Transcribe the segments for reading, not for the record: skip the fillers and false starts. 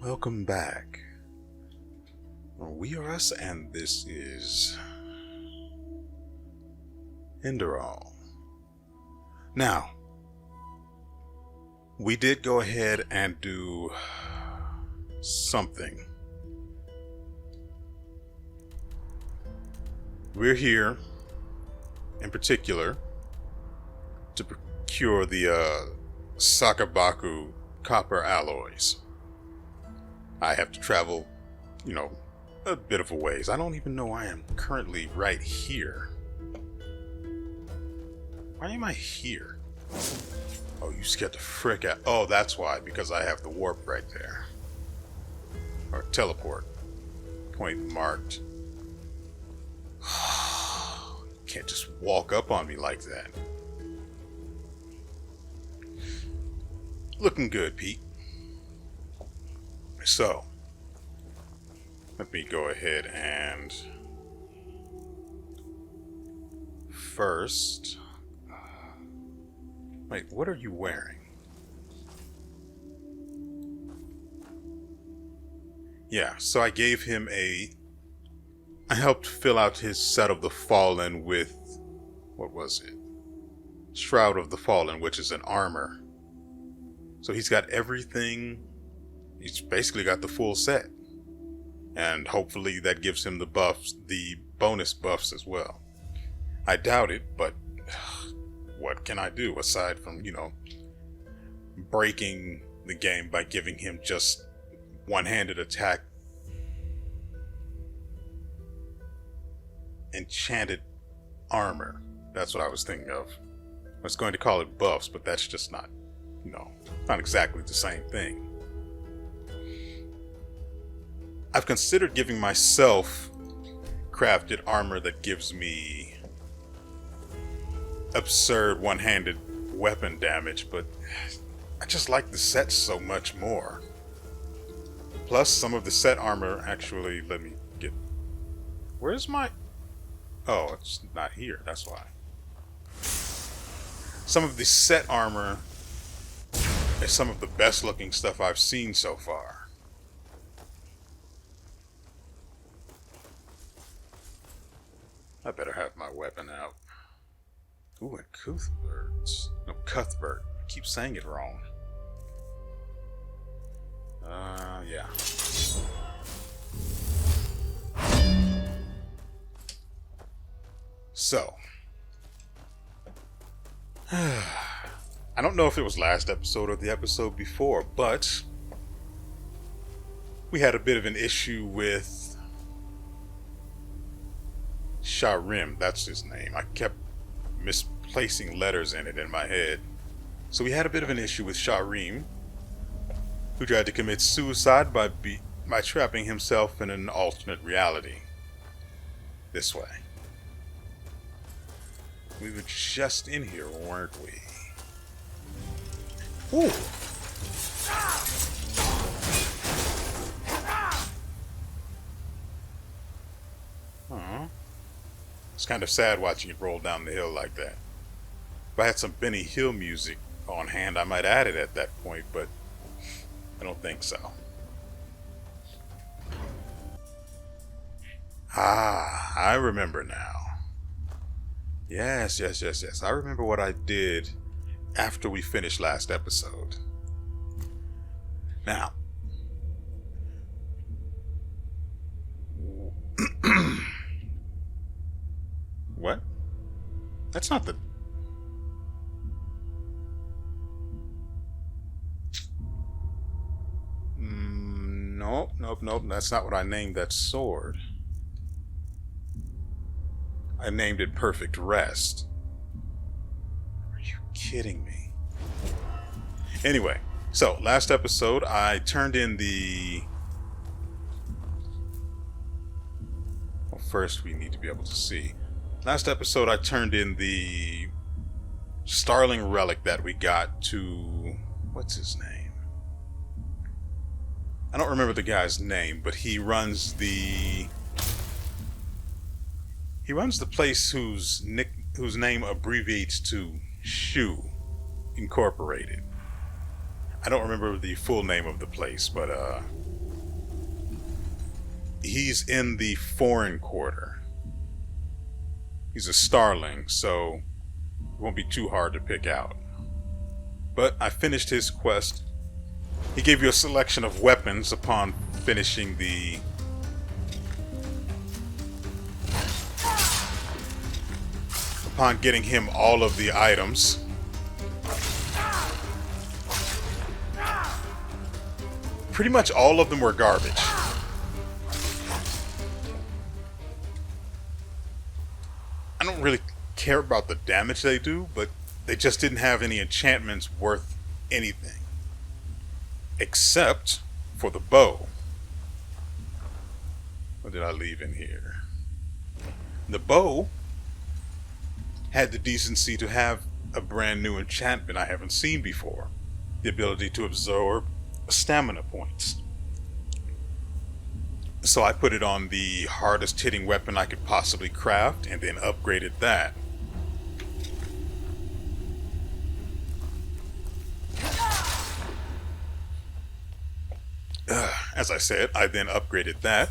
Welcome back. WeArEuS, and this is Enderal. Now, we did go ahead and do something. We're here, in particular, to procure the Sakabaku copper alloys. I have to travel, a bit of a ways. I don't even know why I'm currently right here. Why am I here? Oh, you scared the frick out. Oh, that's why, because I have the warp right there. Or teleport. Point marked. Can't just walk up on me like that. Looking good, Pete. So, let me go ahead and first... Wait, what are you wearing? Yeah, so I gave him I helped fill out his Set of the Fallen with... What was it? Shroud of the Fallen, which is an armor. So he's got everything... He's basically got the full set. And hopefully that gives him the buffs, the bonus buffs as well. I doubt it, but what can I do aside from, breaking the game by giving him just one-handed attack, enchanted armor. That's what I was thinking of. I was going to call it buffs, but that's just not, not exactly the same thing. I've considered giving myself crafted armor that gives me absurd one-handed weapon damage, but I just like the set so much more. Plus, some of the set armor actually, let me get... Where's my... Oh, it's not here, that's why. Some of the set armor is some of the best looking stuff I've seen so far. I better have my weapon out. Ooh, and Cuthberts. No, Cuthbert. I keep saying it wrong. Yeah. So. I don't know if it was last episode or the episode before, but we had a bit of an issue with Skyrim, that's his name. I kept misplacing letters in it in my head. So we had a bit of an issue with Skyrim, who tried to commit suicide by trapping himself in an alternate reality. This way. We were just in here, weren't we? Ooh! Huh. It's kind of sad watching it roll down the hill like that. If I had some Benny Hill music on hand, I might add it at that point, but I don't think so. Ah, I remember now. Yes. I remember what I did after we finished last episode. Now, what? That's not the... Nope. That's not what I named that sword. I named it Perfect Rest. Are you kidding me? Anyway, so last episode I turned in the... Well, first we need to be able to see. Last episode I turned in the Starling relic that we got to... What's his name? I don't remember the guy's name, but he runs the place whose name abbreviates to Shoe Incorporated. I don't remember the full name of the place, but He's in the foreign quarter. He's a starling, so it won't be too hard to pick out. But I finished his quest. He gave you a selection of weapons upon finishing the... upon getting him all of the items. Pretty much all of them were garbage. I don't really care about the damage they do, but they just didn't have any enchantments worth anything. Except for the bow. What did I leave in here? The bow had the decency to have a brand new enchantment I haven't seen before. The ability to absorb stamina points. So I put it on the hardest hitting weapon I could possibly craft and then upgraded that. As I said, I then upgraded that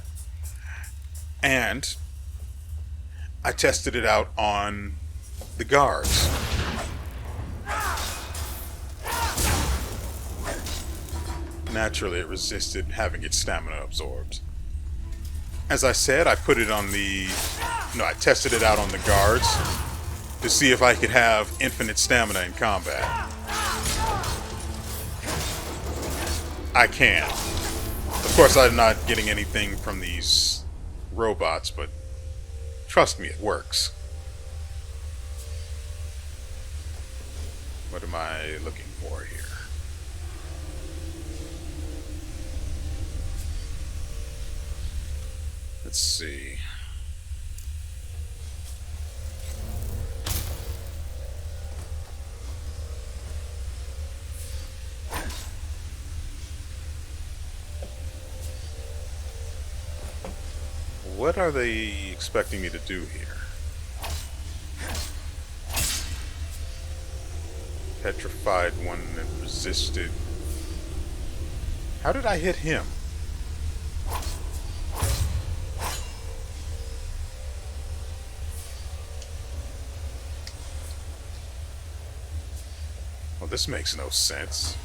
and I tested it out on the guards. Naturally, it resisted having its stamina absorbed. As I said, I put it on the... No, I tested it out on the guards to see if I could have infinite stamina in combat. I can. Of course, I'm not getting anything from these robots, but trust me, it works. What am I looking for here? Let's see. What are they expecting me to do here? Petrified one that resisted. How did I hit him? Well, this makes no sense.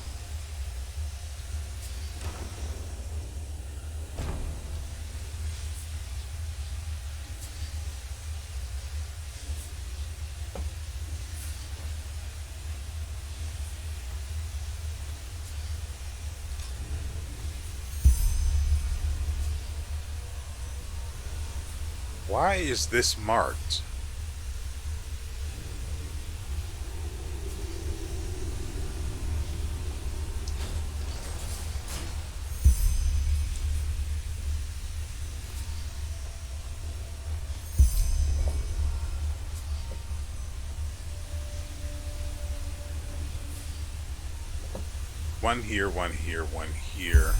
Why is this marked? One here, one here, one here.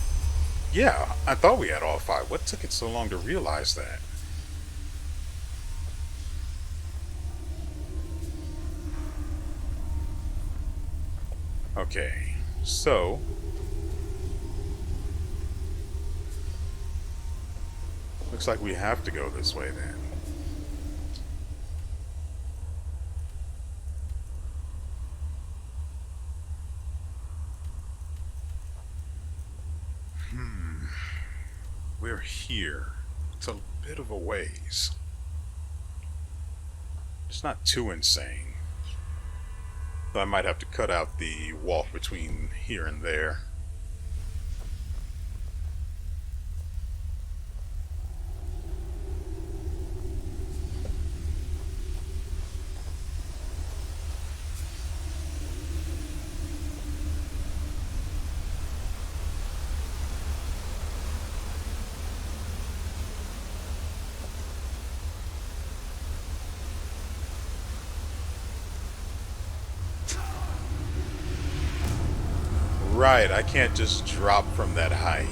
Yeah, I thought we had all five. What took it so long to realize that? Okay, so looks like we have to go this way then. We're here. It's a bit of a ways. It's not too insane. So I might have to cut out the walk between here and there. Right, I can't just drop from that height.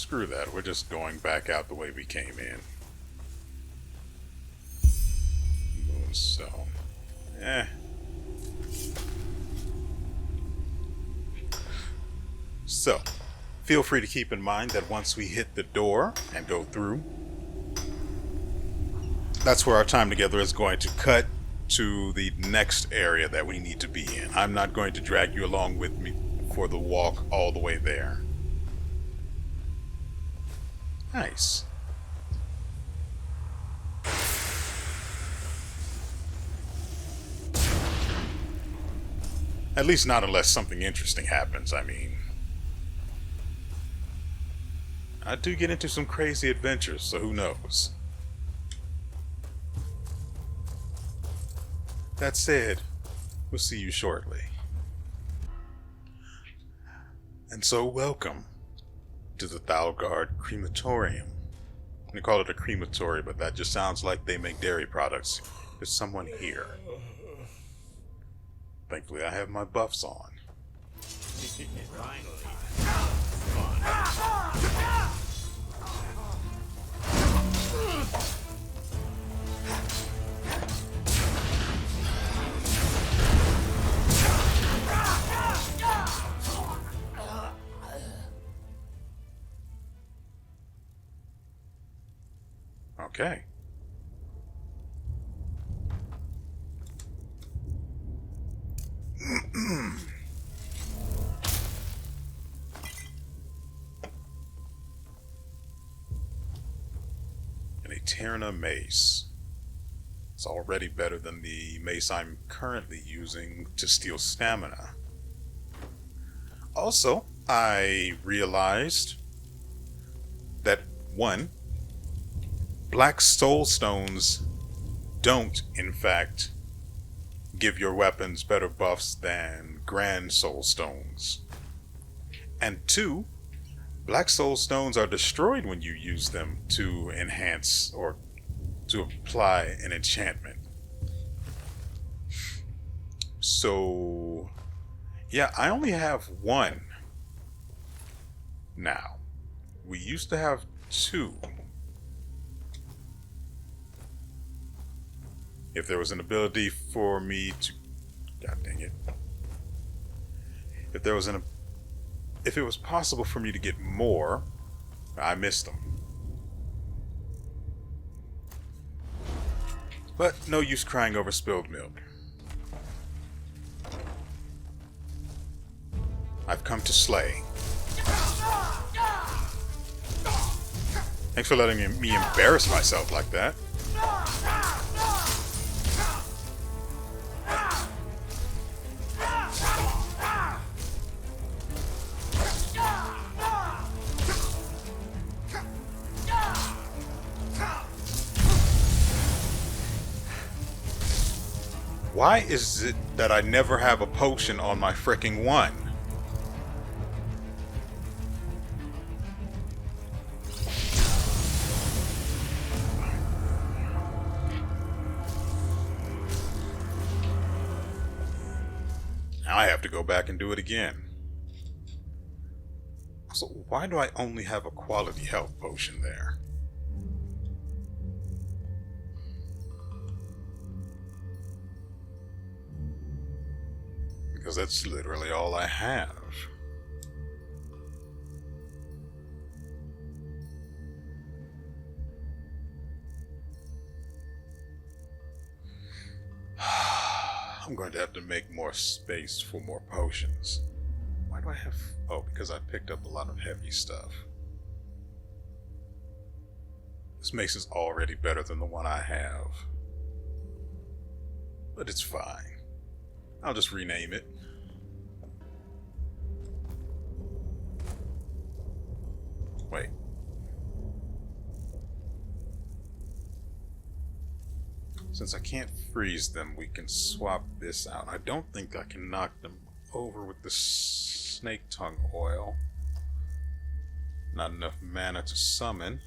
Screw that. We're just going back out the way we came in. Moonstone. Eh. So, feel free to keep in mind that once we hit the door and go through, that's where our time together is going to cut to the next area that we need to be in. I'm not going to drag you along with me for the walk all the way there. Nice. At least not unless something interesting happens, I mean. I do get into some crazy adventures, so who knows? That said, we'll see you shortly. And so welcome to the Thalgard Crematorium. We call it a crematory, but that just sounds like they make dairy products. There's someone here. Thankfully, I have my buffs on. Okay. And a Terna mace. It's already better than the mace I'm currently using to steal stamina. Also, I realized that one, black soul stones don't, in fact, give your weapons better buffs than grand soul stones. And two, black soul stones are destroyed when you use them to enhance or to apply an enchantment. So, yeah, I only have one now. We used to have two. If there was an ability for me to... God dang it. If it was possible for me to get more, I missed them. But no use crying over spilled milk. I've come to slay. Thanks for letting me embarrass myself like that. Why is it that I never have a potion on my frickin' one? Now I have to go back and do it again. So why do I only have a quality health potion there? Because that's literally all I have. I'm going to have to make more space for more potions. Why do I have... Oh, because I picked up a lot of heavy stuff. This mace is already better than the one I have. But it's fine. I'll just rename it. Wait. Since I can't freeze them, we can swap this out. I don't think I can knock them over with the snake tongue oil. Not enough mana to summon.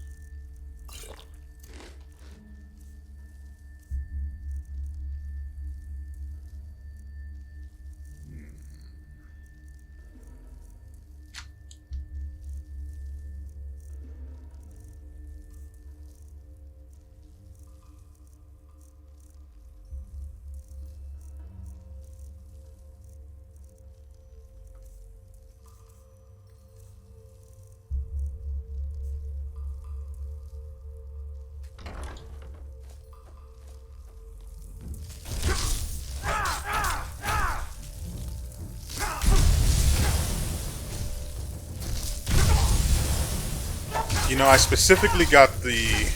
You know, I specifically got the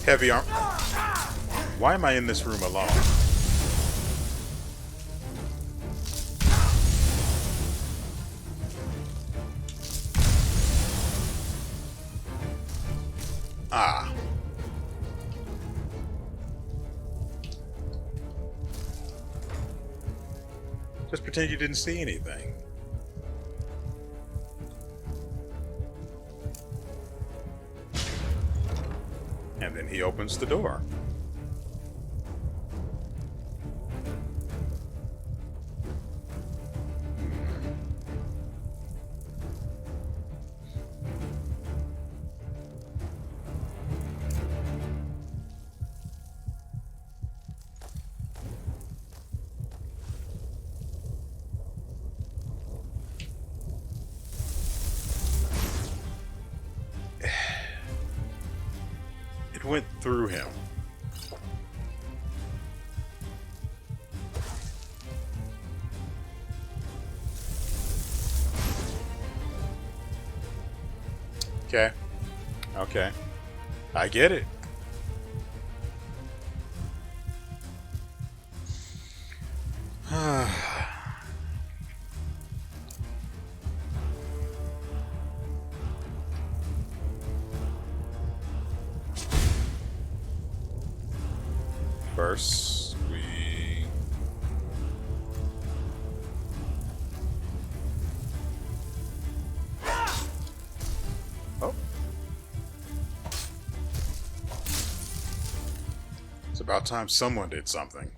heavy arm. Why am I in this room alone? Ah. Just pretend you didn't see anything. And then he opens the door. It went through him. Okay. Okay. I get it. First, we... Oh. It's about time someone did something.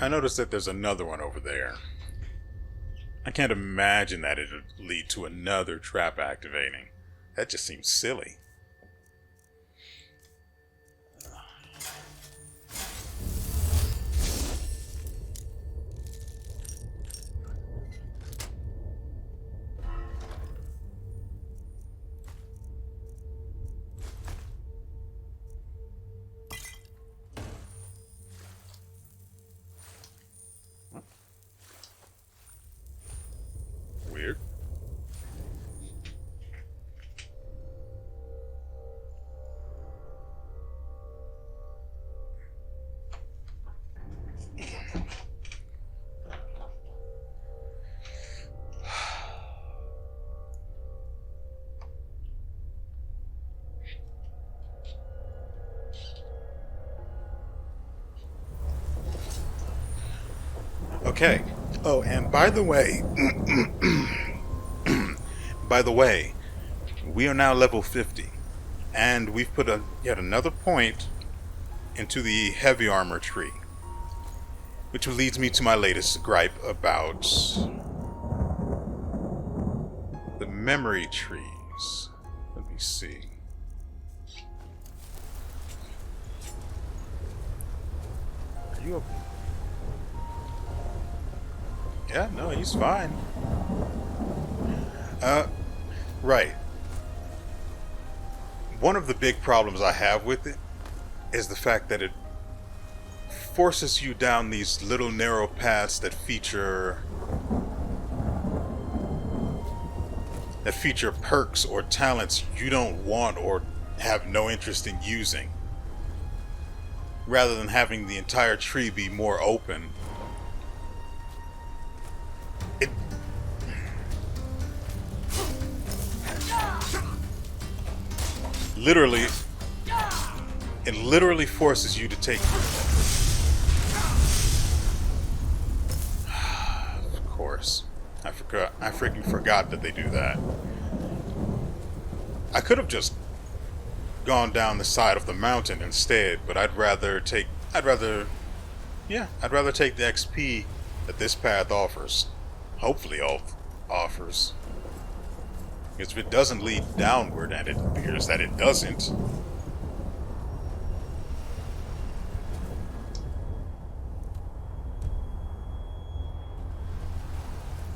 I noticed that there's another one over there. I can't imagine that it would lead to another trap activating. That just seems silly. Weird. Okay. Oh, and by the way, we are now level 50, and we've put yet another point into the heavy armor tree, which leads me to my latest gripe about the memory trees. Let me see. Are you okay? Yeah, no, he's fine. Right. One of the big problems I have with it is the fact that it forces you down these little narrow paths that feature perks or talents you don't want or have no interest in using, rather than having the entire tree be more open. literally, it literally forces you to take. Of course, I forgot. I freaking forgot that they do that. I could have just gone down the side of the mountain instead, but I'd rather take the XP that this path offers. Hopefully offers. Because if it doesn't lead downward, and it appears that it doesn't,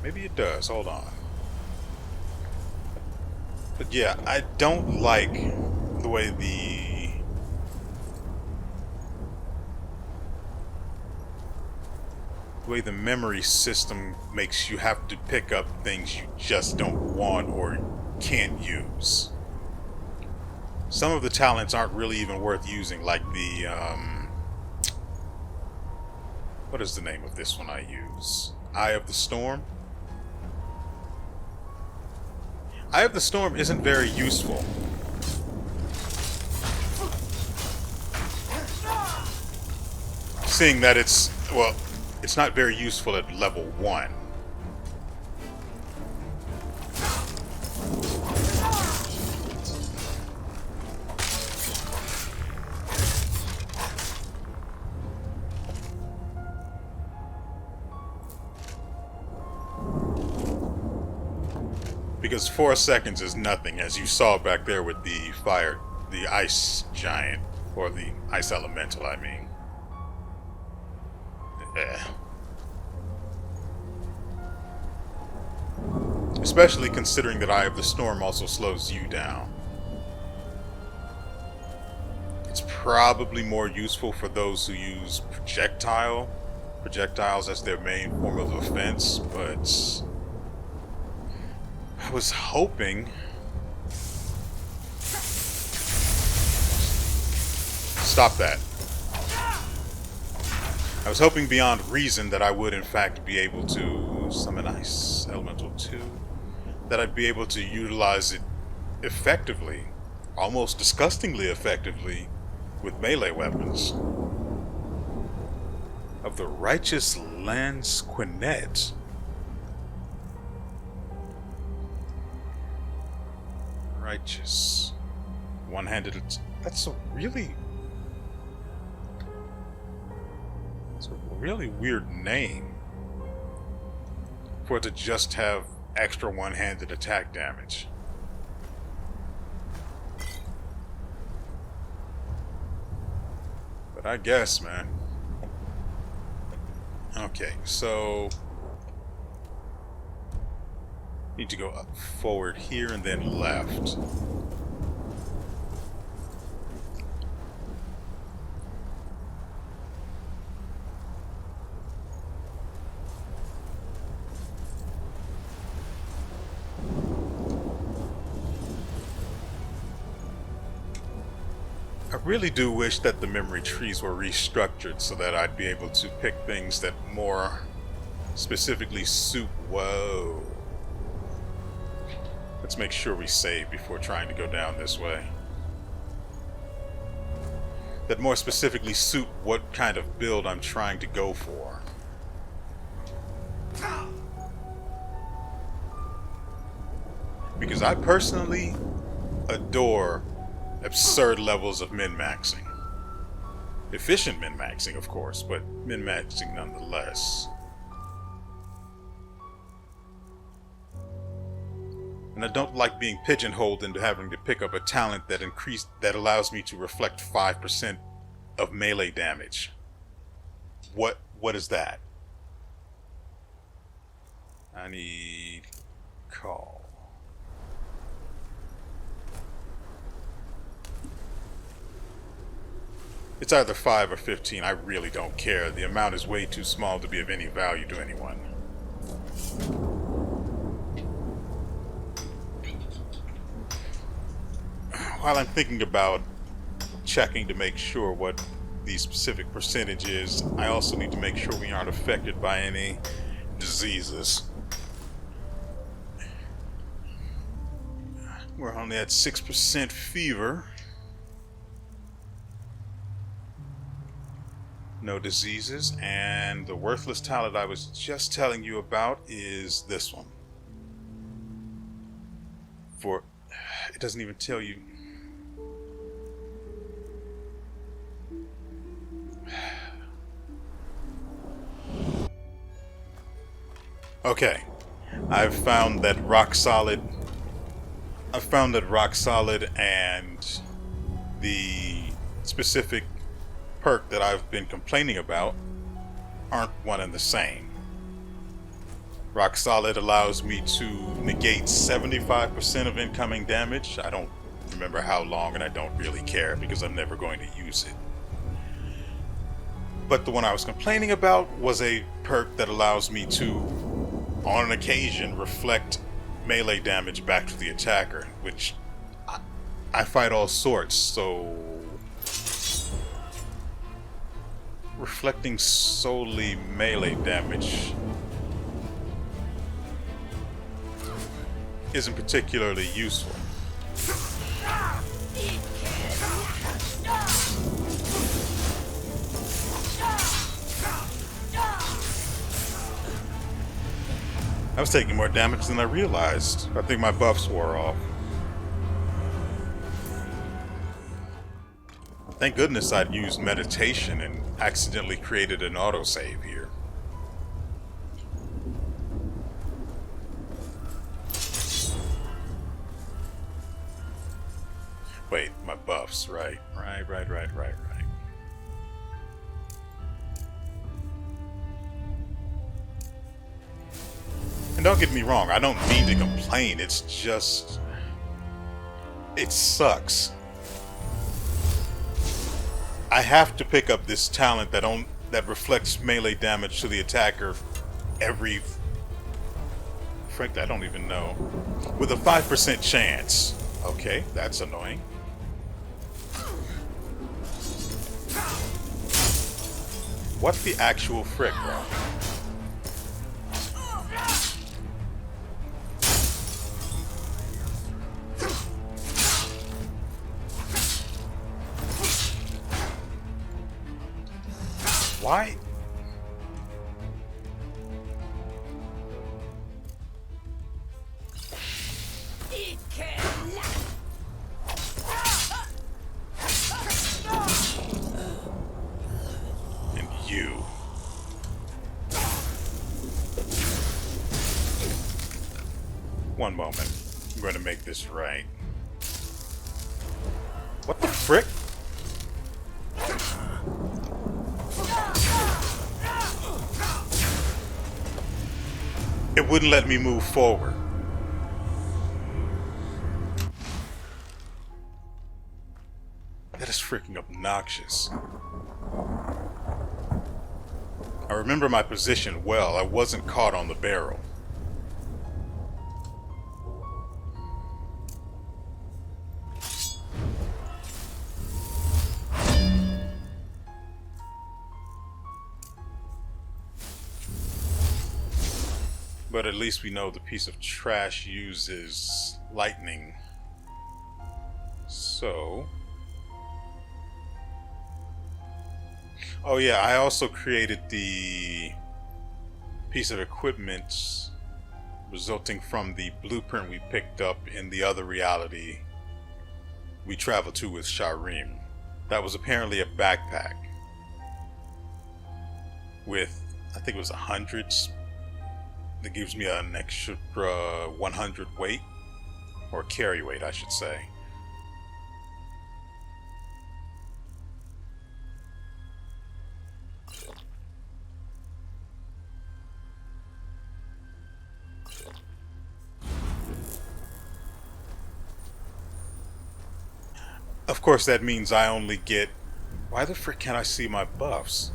maybe it does. Hold on. But yeah, I don't like the way the memory system makes you have to pick up things you just don't want or can't use. Some of the talents aren't really even worth using, like the what is the name of this one I use? Eye of the Storm? Eye of the Storm isn't very useful. Seeing that it's not very useful at level 1. Because 4 seconds is nothing, as you saw back there with the ice giant, or the ice elemental, I mean. Especially considering that Eye of the Storm also slows you down. It's probably more useful for those who use projectiles as their main form of offense, but I was hoping... Stop that. I was hoping beyond reason that I would in fact be able to summon Ice Elemental 2. That I'd be able to utilize it effectively, almost disgustingly effectively, with melee weapons. Of the Righteous Lansquenet. Righteous. One-handed... That's a really weird name for it to just have extra one-handed attack damage. But I guess, man. Okay, so need to go up forward here and then left. I really do wish that the memory trees were restructured so that I'd be able to pick things that more specifically suit... Whoa. Let's make sure we save before trying to go down this way. That more specifically suit what kind of build I'm trying to go for. Because I personally adore absurd levels of min-maxing. Efficient min-maxing, of course, but min-maxing nonetheless. And I don't like being pigeonholed into having to pick up a talent that allows me to reflect 5% of melee damage. What is that? I need call. It's either 5 or 15, I really don't care. The amount is way too small to be of any value to anyone. While I'm thinking about checking to make sure what the specific percentage is, I also need to make sure we aren't affected by any diseases. We're only at 6% fever. No diseases, and the worthless talent I was just telling you about is this one. It doesn't even tell you. Okay, I've found that rock solid and the specific perk that I've been complaining about aren't one and the same. Rock solid allows me to negate 75% of incoming damage. I don't remember how long, and I don't really care because I'm never going to use it. But the one I was complaining about was a perk that allows me to, on an occasion, reflect melee damage back to the attacker, which I fight all sorts, so reflecting solely melee damage isn't particularly useful. I was taking more damage than I realized. I think my buffs wore off. Thank goodness I'd used meditation and accidentally created an autosave here. Wait, my buffs, right. And don't get me wrong, I don't mean to complain, it's just... it sucks. I have to pick up this talent that reflects melee damage to the attacker every... frankly, I don't even know. With a 5% chance. Okay, that's annoying. What the actual frick, bro? Why? And you. One moment. I'm going to make this right. What the frick? It wouldn't let me move forward. That is freaking obnoxious. I remember my position well. I wasn't caught on the barrel. But at least we know the piece of trash uses lightning. So... oh yeah, I also created the piece of equipment resulting from the blueprint we picked up in the other reality we traveled to with Skyrim. That was apparently a backpack with, I think it was 100. That gives me an extra 100 weight, or carry weight, I should say. Of course, that means I only get... why the frick can't I see my buffs?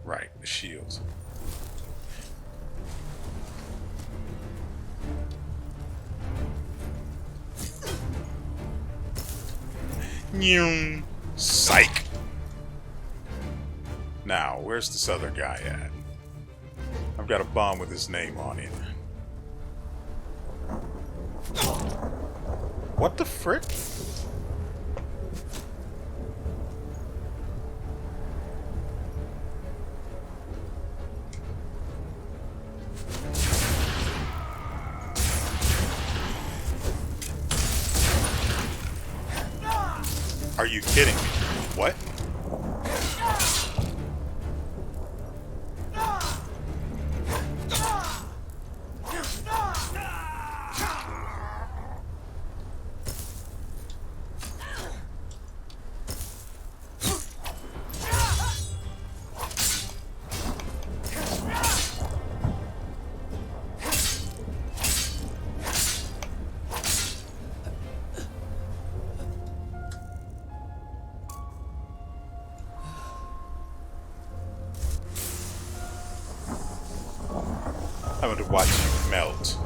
Right, the shields. Psych! Now, where's this other guy at? I've got a bomb with his name on it. What the frick? Are you kidding me? What? I want to watch you melt.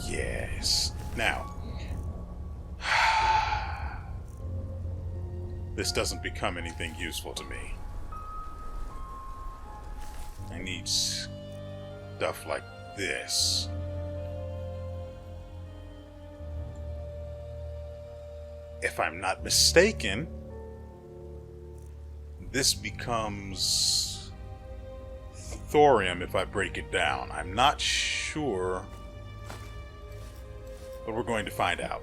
Yes. Now, this doesn't become anything useful to me. I need stuff like this. If I'm not mistaken, this becomes thorium if I break it down. I'm not sure, but we're going to find out.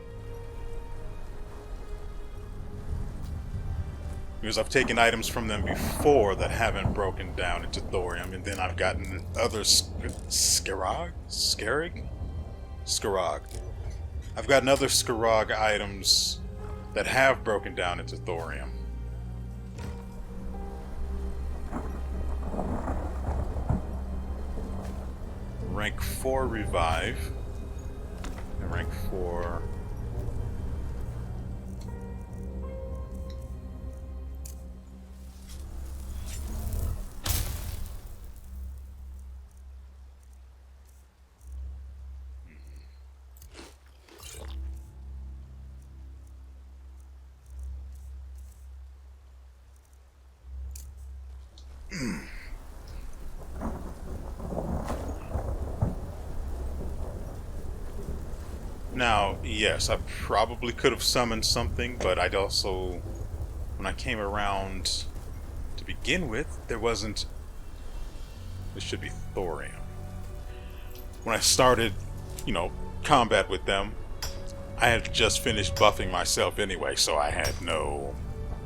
Because I've taken items from them before that haven't broken down into thorium, and then I've gotten other Scarag? I've gotten other Scarag items that have broken down into thorium. Rank 4 revive. And rank 4... Now, yes, I probably could have summoned something, but I'd also, when I came around to begin with, there wasn't, this should be thorium. When I started, combat with them, I had just finished buffing myself anyway, so I had no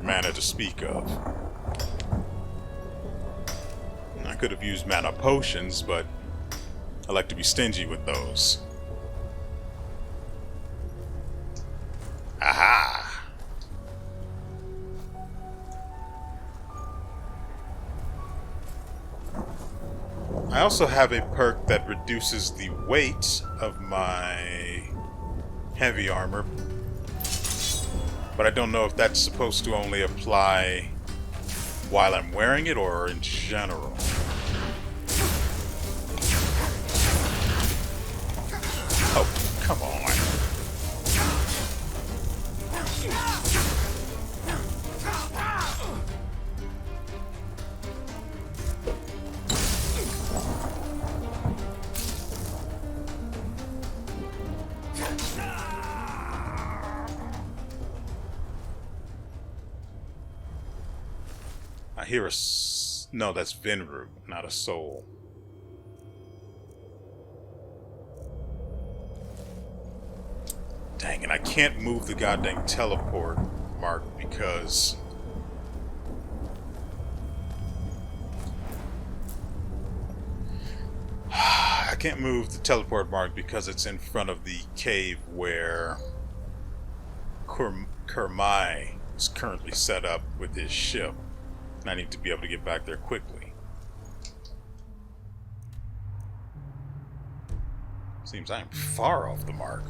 mana to speak of. I could have used mana potions, but I like to be stingy with those. Aha! I also have a perk that reduces the weight of my heavy armor, but I don't know if that's supposed to only apply while I'm wearing it or in general. Oh, come on. I hear no, that's Vinru, not a soul. Dang, and I can't move the goddamn teleport mark because I can't move the teleport mark because it's in front of the cave where Kermai is currently set up with his ship. And I need to be able to get back there quickly. Seems I'm far off the mark.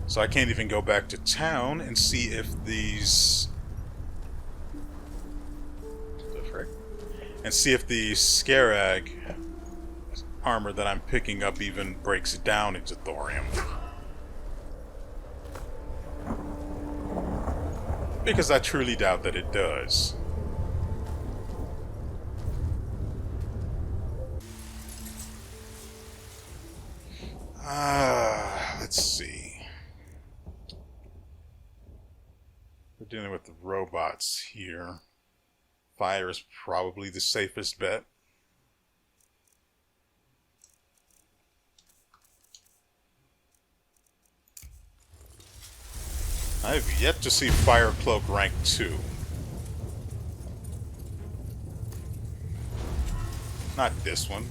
So I can't even go back to town and see if these... the frick? And see if the Scarag armor that I'm picking up even breaks down into thorium. Because I truly doubt that it does. Let's see. We're dealing with the robots here. Fire is probably the safest bet. I have yet to see Fire Cloak rank 2. Not this one.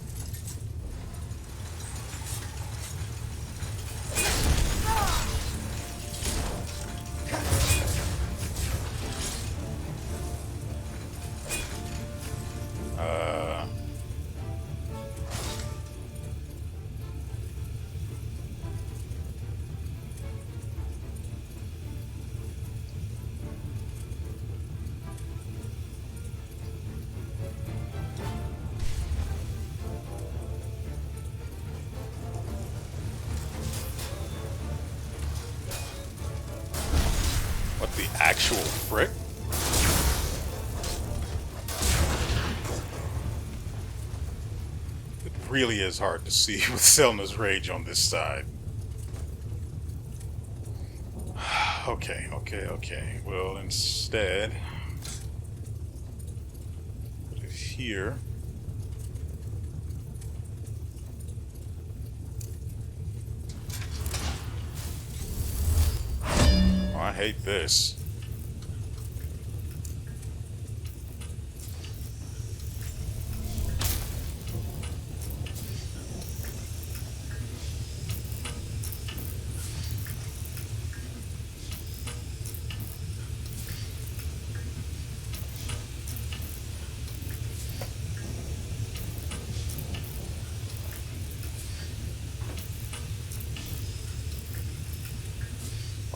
What the actual frick? It really is hard to see with Selna's rage on this side. Okay. Well, instead, put it here. Oh, I hate this.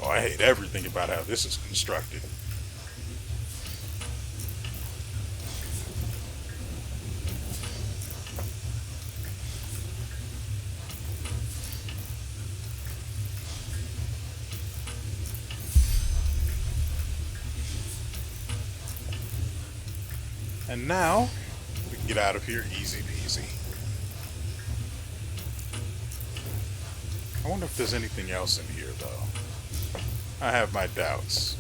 Oh, I hate everything about how this is constructed. And now, we can get out of here easy peasy. I wonder if there's anything else in here, though. I have my doubts.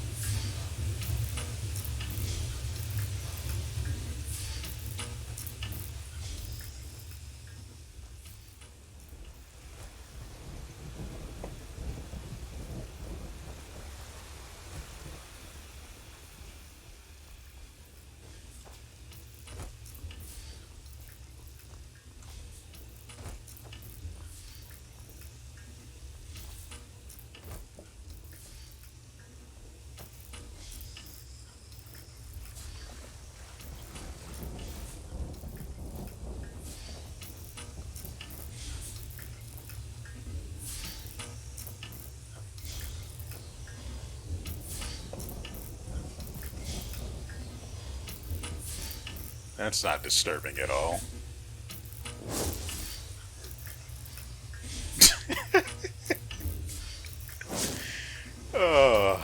That's not disturbing at all. Oh.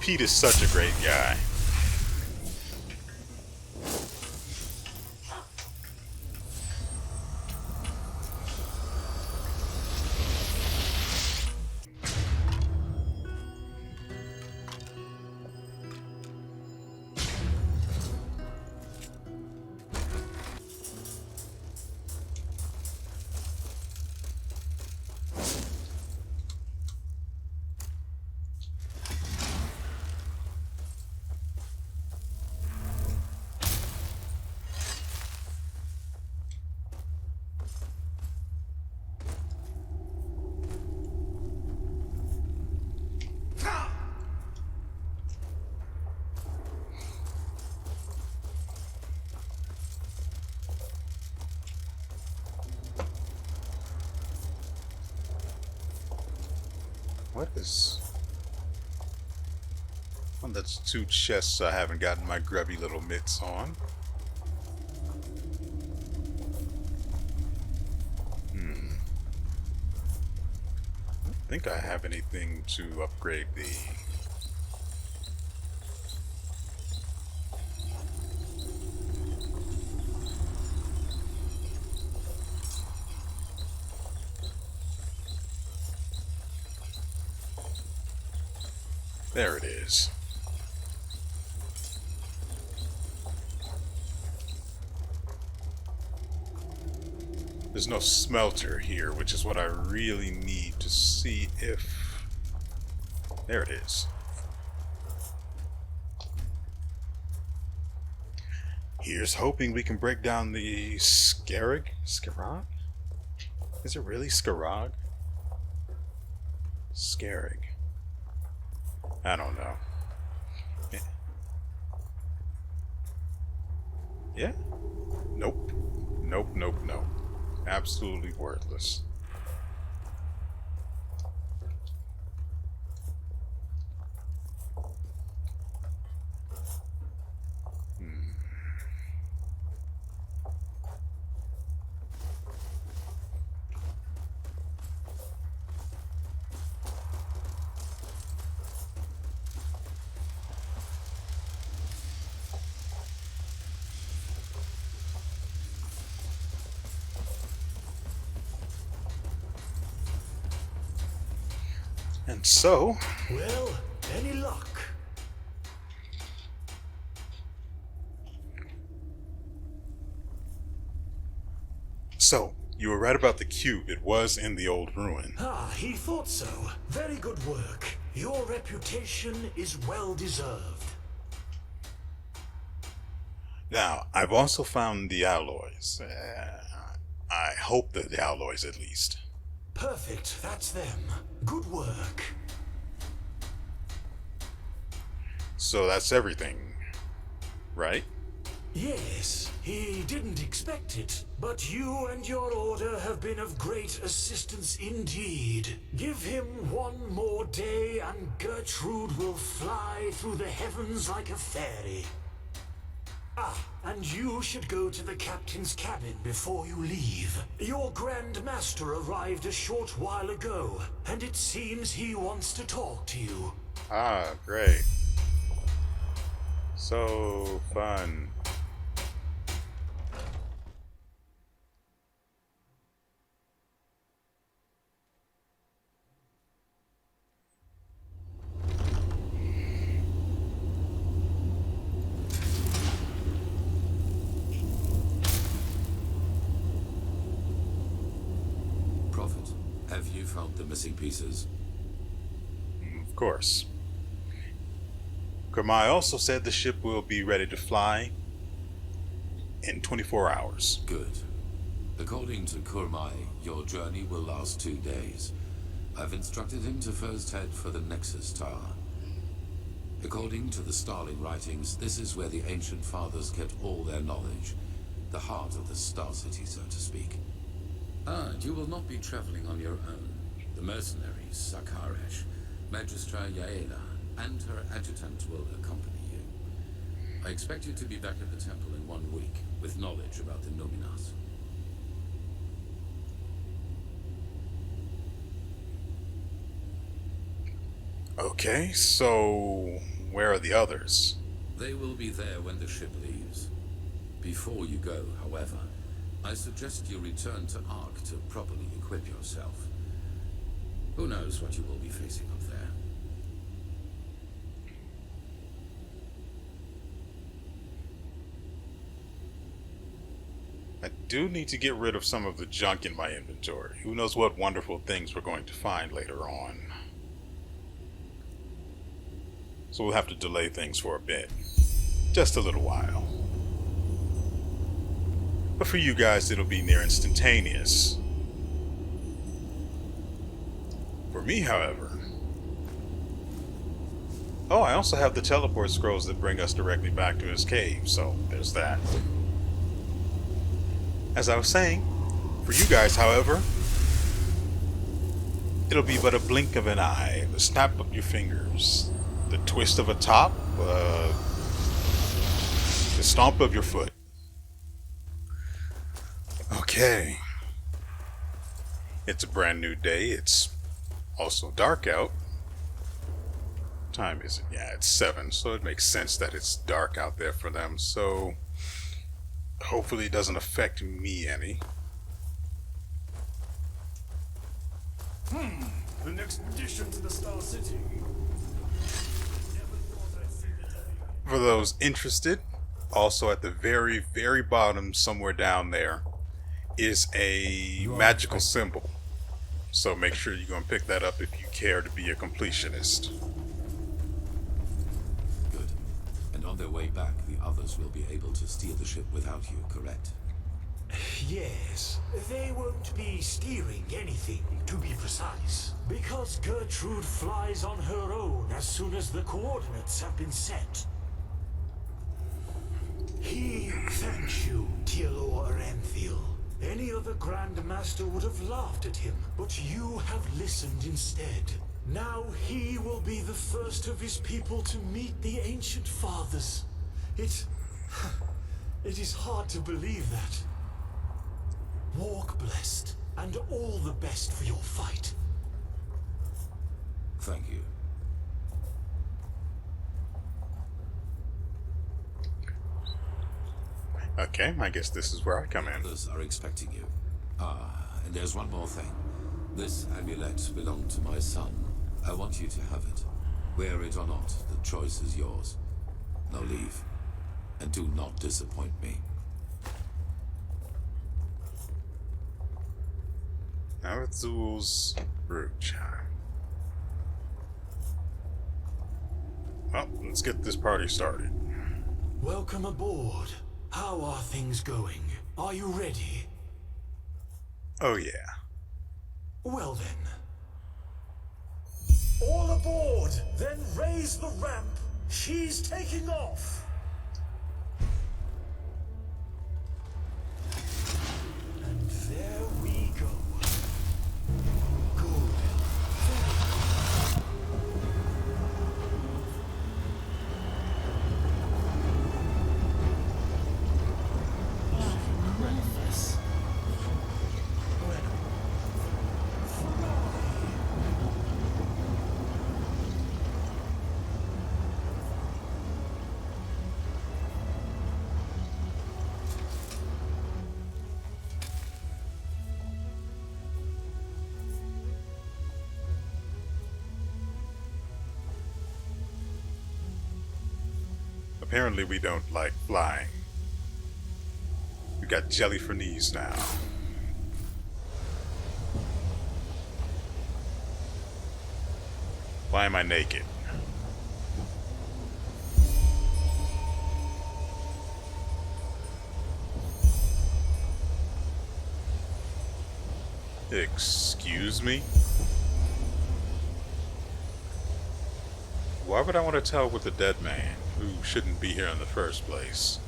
Pete is such a great guy. What is... Well, that's 2 chests I haven't gotten my grubby little mitts on. I don't think I have anything to upgrade the... There it is. There's no smelter here, which is what I really need to see if... There it is. Here's hoping we can break down the Scarag? Scarag? Is it really Scarag? Scarag. I don't know. Yeah? Nope. Nope, nope, nope. Absolutely worthless. And so... Well, any luck? So, you were right about the cube. It was in the old ruin. Ah, he thought so. Very good work. Your reputation is well deserved. Now, I've also found the alloys. I hope that the alloys, at least. Perfect, that's them. Good work. So that's everything, right? Yes, he didn't expect it, but you and your order have been of great assistance indeed. Give him one more day and Gertrude will fly through the heavens like a fairy. Ah, and you should go to the captain's cabin before you leave. Your Grand Master arrived a short while ago, and it seems he wants to talk to you. Ah, great. So fun. Have you found the missing pieces? Of course. Kermai also said the ship will be ready to fly in 24 hours. Good. According to Kurmai, your journey will last 2 days. I've instructed him to first head for the Nexus Tower. According to the Starling writings, this is where the ancient fathers kept all their knowledge. The heart of the Star City, so to speak. And you will not be traveling on your own. The mercenaries, Sakaresh, Magistra Yaela, and her adjutant will accompany you. I expect you to be back at the temple in 1 week, with knowledge about the Numinas. Okay, so where are the others? They will be there when the ship leaves. Before you go, however, I suggest you return to Ark to properly equip yourself. Who knows what you will be facing up there? I do need to get rid of some of the junk in my inventory. Who knows what wonderful things we're going to find later on. So we'll have to delay things for a bit. Just a little while. But for you guys, it'll be near instantaneous. For me, however... Oh, I also have the teleport scrolls that bring us directly back to his cave, so there's that. As I was saying, for you guys, however, it'll be but a blink of an eye, the snap of your fingers, the twist of a top, the stomp of your foot. Okay. It's a brand new day. It's also dark out. What time is it? Yeah, it's 7, so it makes sense that it's dark out there for them, so hopefully it doesn't affect me any. The next addition to the Star City. For those interested, also at the very, very bottom, somewhere down there, is a magical symbol. So make sure you go and pick that up if you care to be a completionist. Good. And on their way back, the others will be able to steer the ship without you, correct? Yes, they won't be steering anything, to be precise, because Gertrude flies on her own as soon as the coordinates have been set. He thanks you, Tealor Aranthil. Any other Grand Master would have laughed at him, but you have listened instead. Now he will be the first of his people to meet the Ancient Fathers. It is hard to believe that. Walk blessed, and all the best for your fight. Thank you. Okay, I guess this is where I come in. Others are expecting you. And there's one more thing. This amulet belonged to my son. I want you to have it. Wear it or not, the choice is yours. Now leave. And do not disappoint me. Arazul's root chime. Well, let's get this party started. Welcome aboard. How are things going? Are you ready? Oh yeah. Well then. All aboard! Then raise the ramp. She's taking off. And there we go. Good. Apparently we don't like flying. We got jelly for knees now. Why am I naked? Excuse me? Why would I want to tell with a dead man who shouldn't be here in the first place?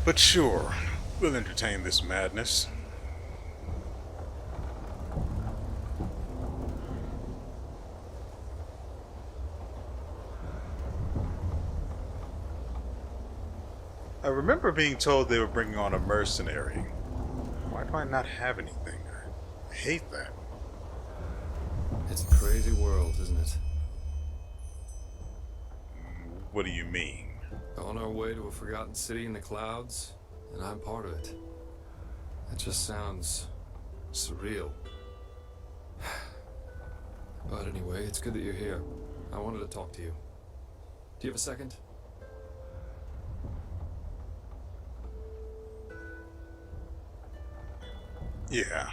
But sure, we'll entertain this madness. I remember being told they were bringing on a mercenary. Why do I not have anything? I hate that. It's a crazy world, isn't it? What do you mean? On our way to a forgotten city in the clouds, and I'm part of it. That just sounds surreal. But anyway, it's good that you're here. I wanted to talk to you. Do you have a second? Yeah.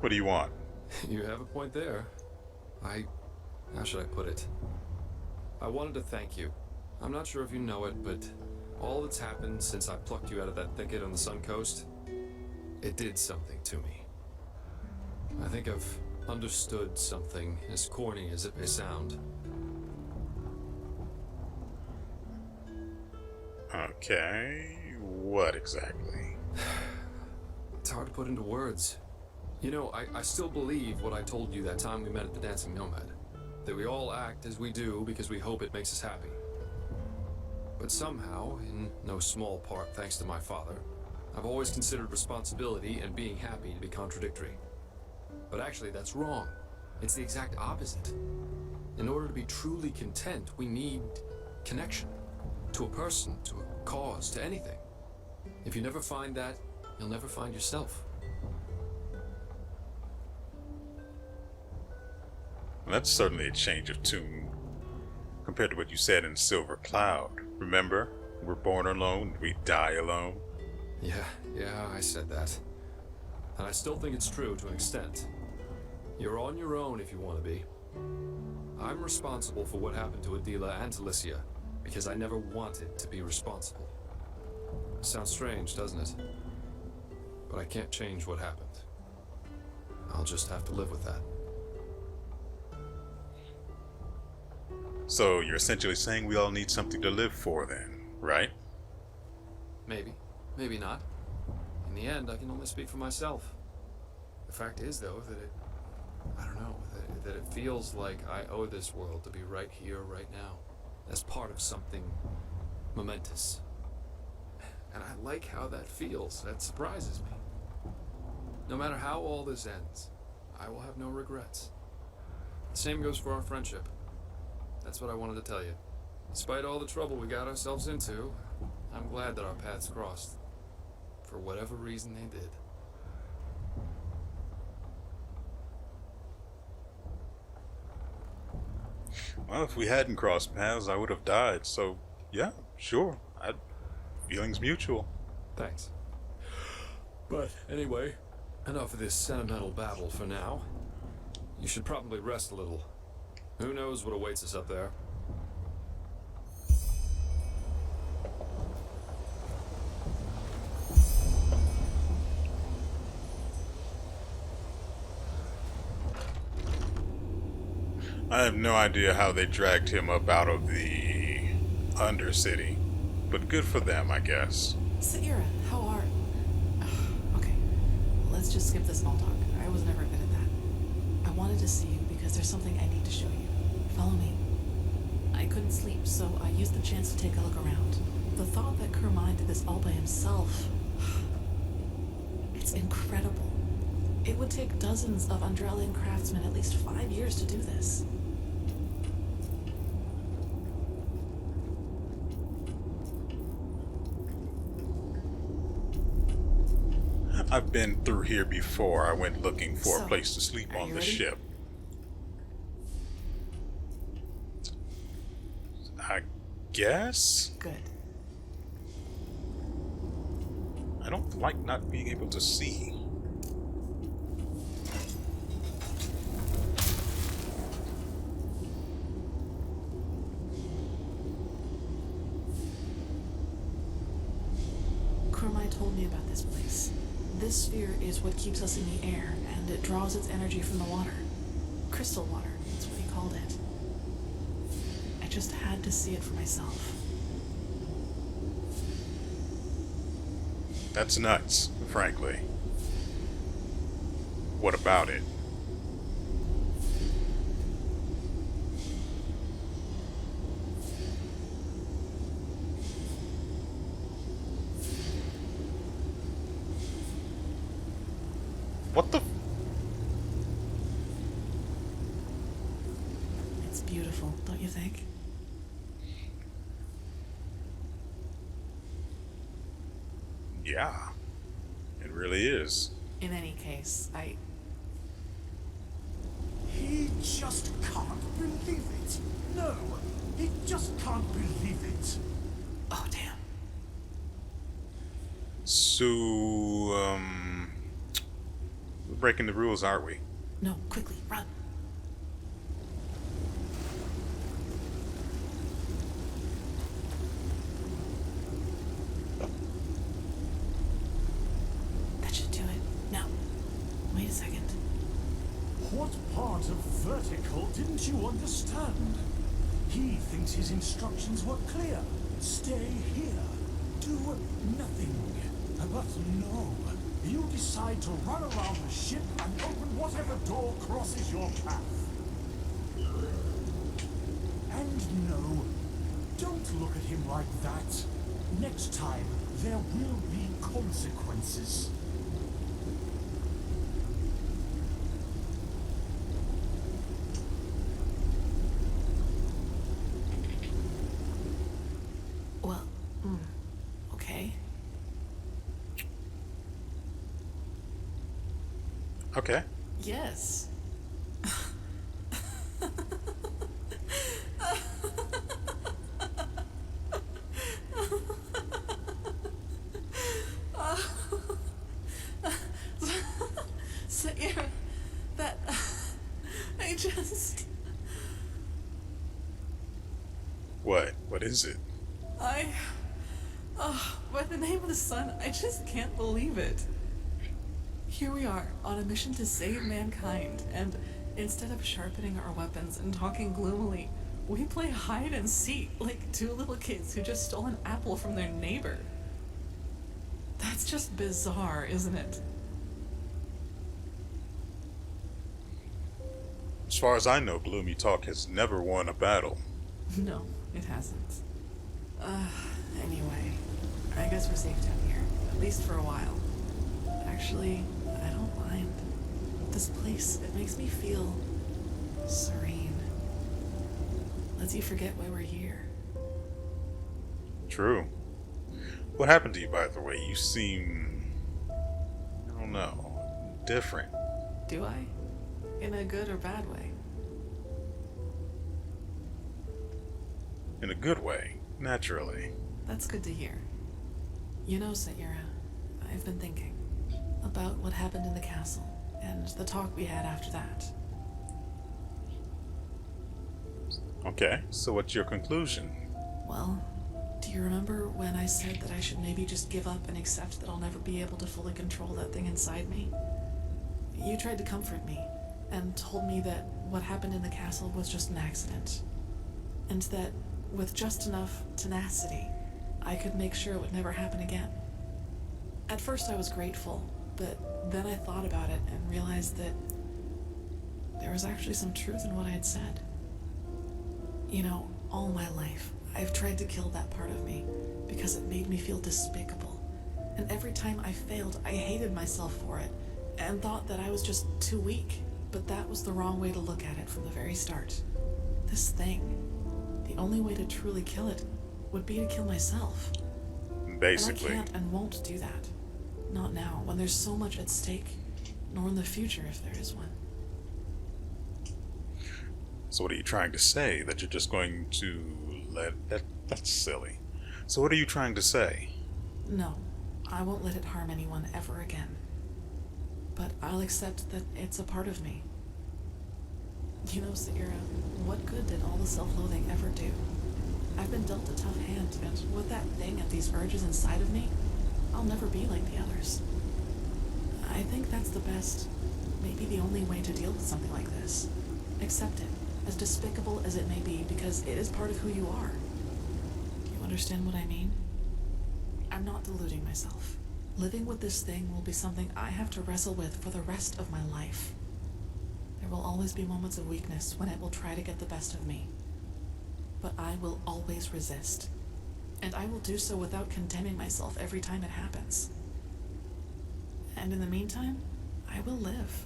What do you want? You have a point there. How should I put it? I wanted to thank you. I'm not sure if you know it, but all that's happened since I plucked you out of that thicket on the Sun Coast, it did something to me. I think I've understood something, as corny as it may sound. Okay. What exactly? It's hard to put into words. You know, I still believe what I told you that time we met at the Dancing Nomad. That we all act as we do because we hope it makes us happy. But somehow, in no small part thanks to my father, I've always considered responsibility and being happy to be contradictory. But actually, that's wrong. It's the exact opposite. In order to be truly content, we need connection. To a person, to a cause, to anything. If you never find that, you'll never find yourself. And that's certainly a change of tune compared to what you said in Silver Cloud. Remember? We're born alone, we die alone. Yeah, I said that. And I still think it's true to an extent. You're on your own if you want to be. I'm responsible for what happened to Adela and to Licia, because I never wanted to be responsible. Sounds strange, doesn't it? But I can't change what happened. I'll just have to live with that. So you're essentially saying we all need something to live for then, right? Maybe. Maybe not. In the end, I can only speak for myself. The fact is, though, that that it feels like I owe this world to be right here, right now, as part of something momentous. And I like how that feels. That surprises me. No matter how all this ends, I will have no regrets. The same goes for our friendship. That's what I wanted to tell you. Despite all the trouble we got ourselves into, I'm glad that our paths crossed. For whatever reason they did. Well, if we hadn't crossed paths, I would have died. So, yeah, sure. Feelings mutual. Thanks. But anyway, enough of this sentimental babble for now. You should probably rest a little. Who knows what awaits us up there? I have no idea how they dragged him up out of the Undercity, but good for them, I guess. Saira, how are... Okay, let's just skip the small talk. I was never good at that. I wanted to see you because there's something I need to show you. Follow me. I couldn't sleep, so I used the chance to take a look around. The thought that Kermine did this all by himself... It's incredible. It would take dozens of Enderalian craftsmen at least 5 years to do this. I've been through here before. I went looking for a So, place to sleep are on you the ready? ship. I guess? Good. I don't like not being able to see. Kermine told me about this place. This sphere is what keeps us in the air, and it draws its energy from the water. Crystal water, that's what he called it. I just had to see it for myself. That's nuts, frankly. What about it? What the? It's beautiful, don't you think? Yeah, it really is. In any case, He just can't believe it. No, he just can't believe it. Oh, damn. So, we're breaking the rules, aren't we? No, quickly, run. That should do it. Now, wait a second. What part of vertical didn't you understand? He thinks his instructions were clear. Stay here. Do nothing. But no. You decide to run around the ship and open whatever door crosses your path. And no, don't look at him like that. Next time, there will be consequences. Well, okay. Okay. Yes. What is it? By the name of the sun, I just can't believe it. Here we are, on a mission to save mankind, and instead of sharpening our weapons and talking gloomily, we play hide and seek like two little kids who just stole an apple from their neighbor. That's just bizarre, isn't it? As far as I know, Gloomy Talk has never won a battle. No, it hasn't. Anyway, I guess we're safe down here, at least for a while. Actually, I don't mind. This place, it makes me feel serene. Lets you forget why we're here. True. What happened to you, by the way? You seem, I don't know, different. Do I? In a good or bad way? In a good way, naturally. That's good to hear. You know, Sayura, I've been thinking about what happened in the castle and the talk we had after that. Okay, so what's your conclusion? Well, do you remember when I said that I should maybe just give up and accept that I'll never be able to fully control that thing inside me? You tried to comfort me and told me that what happened in the castle was just an accident, and that with just enough tenacity, I could make sure it would never happen again. At first I was grateful, but then I thought about it and realized that there was actually some truth in what I had said. You know, all my life, I've tried to kill that part of me because it made me feel despicable. And every time I failed, I hated myself for it and thought that I was just too weak. But that was the wrong way to look at it from the very start. This thing, the only way to truly kill it would be to kill myself. Basically. And I can't and won't do that. Not now, when there's so much at stake, nor in the future if there is one. So what are you trying to say? That you're just going to let... That's silly. So what are you trying to say? No, I won't let it harm anyone ever again. But I'll accept that it's a part of me. You know, Sayura, what good did all the self-loathing ever do? I've been dealt a tough hand, and with that thing and these urges inside of me, I'll never be like the others. I think that's the best, maybe the only way to deal with something like this. Accept it, as despicable as it may be, because it is part of who you are. Do you understand what I mean? I'm not deluding myself. Living with this thing will be something I have to wrestle with for the rest of my life. There will always be moments of weakness when it will try to get the best of me. But I will always resist. And I will do so without condemning myself every time it happens. And in the meantime, I will live.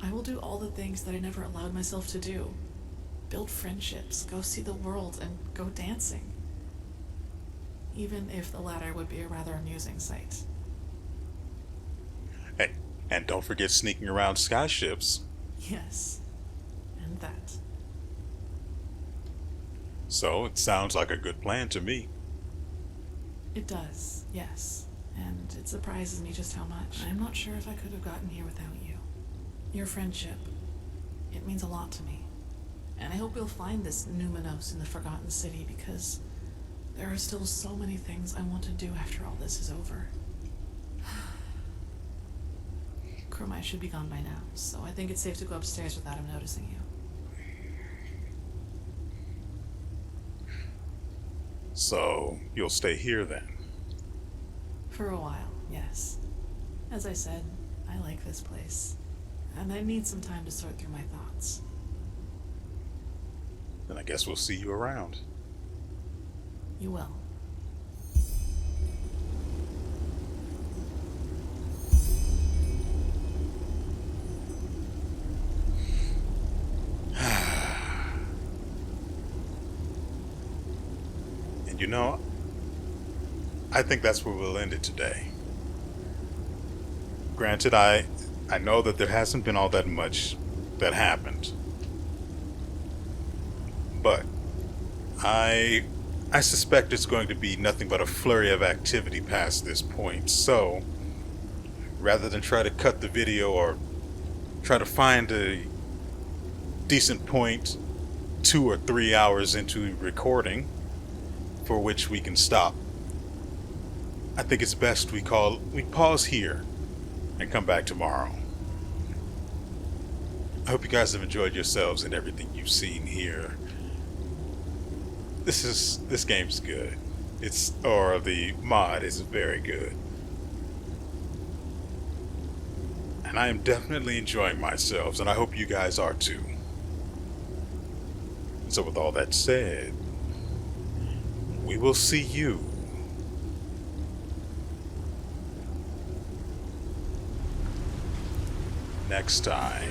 I will do all the things that I never allowed myself to do. Build friendships, go see the world, and go dancing. Even if the latter would be a rather amusing sight. Hey, and don't forget sneaking around skyships. Yes, and that. So it sounds like a good plan to me. It does, yes. And it surprises me just how much. I'm not sure if I could have gotten here without you. Your friendship, it means a lot to me. And I hope we'll find this numinous in the Forgotten City, because there are still so many things I want to do after all this is over. Kurmai should be gone by now, so I think it's safe to go upstairs without him noticing you. So you'll stay here then? For a while, yes. As I said, I like this place, and I need some time to sort through my thoughts. Then I guess we'll see you around. You will. And you know, I think that's where we'll end it today. Granted, I know that there hasn't been all that much that happened. But I suspect it's going to be nothing but a flurry of activity past this point. So, rather than try to cut the video or try to find a decent point 2 or 3 hours into recording, for which we can stop, I think it's best we pause here and come back tomorrow. I hope you guys have enjoyed yourselves and everything you've seen here. This game's good. The mod is very good. And I am definitely enjoying myself, and I hope you guys are too. So with all that said, we will see you next time.